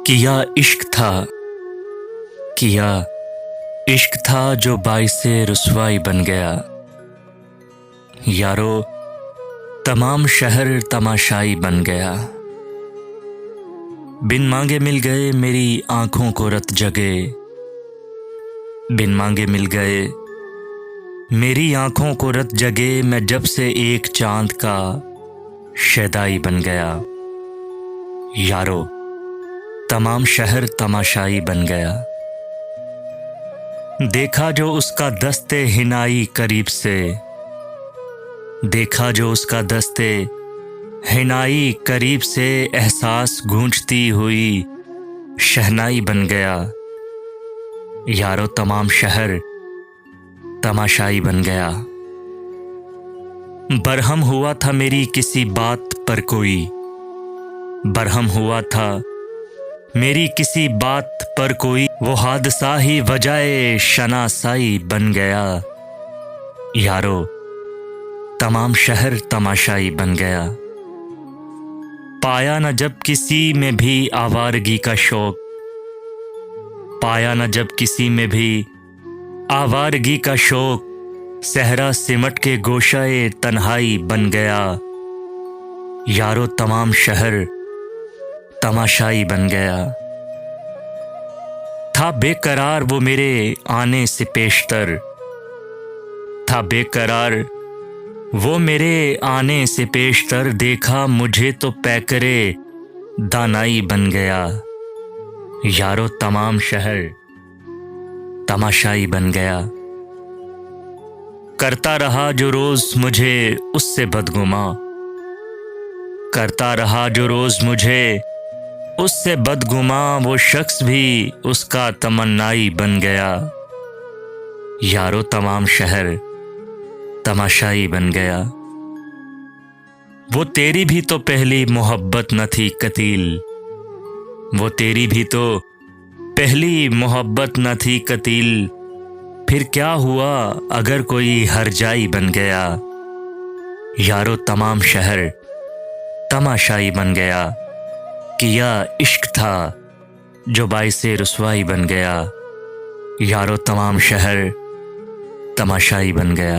किया इश्क था, किया इश्क था जो बाइसे रुसवाई बन गया। यारो तमाम शहर तमाशाई बन गया। बिन मांगे मिल गए मेरी आंखों को रत जगे, बिन मांगे मिल गए मेरी आंखों को रत जगे। मैं जब से एक चांद का शैदाई बन गया। यारो तमाम शहर तमाशाई बन गया। देखा जो उसका दस्ते हिनाई करीब से, देखा जो उसका दस्ते हिनाई करीब से, एहसास गूंजती हुई शहनाई बन गया। यारो तमाम शहर तमाशाई बन गया। बरहम हुआ था मेरी किसी बात पर कोई, बरहम हुआ था मेरी किसी बात पर कोई, वो हादसा ही वजह शनासाई बन गया। यारो तमाम शहर तमाशाई बन गया। पाया न जब किसी में भी आवारगी का शौक, पाया न जब किसी में भी आवारगी का शौक, सहरा सिमट के गोशाए तन्हाई बन गया। यारो तमाम शहर तमाशाई बन गया। था बेकरार वो मेरे आने से पेशतर, था बेकरार वो मेरे आने से पेशतर, देखा मुझे तो पैकरे दानाई बन गया। यारो तमाम शहर तमाशाई बन गया। करता रहा जो रोज मुझे उससे बदगुमा, करता रहा जो रोज मुझे उससे बदगुमा, वो शख्स भी उसका तमन्नाई बन गया। यारो तमाम शहर तमाशाई बन गया। वो तेरी भी तो पहली मोहब्बत न थी कतील, वो तेरी भी तो पहली मोहब्बत न थी कतील, फिर क्या हुआ अगर कोई हरजाई बन गया। यारो तमाम शहर तमाशाई बन गया। किया इश्क था जो बाइसे रुसवाई बन गया। यारो तमाम शहर तमाशाई बन गया।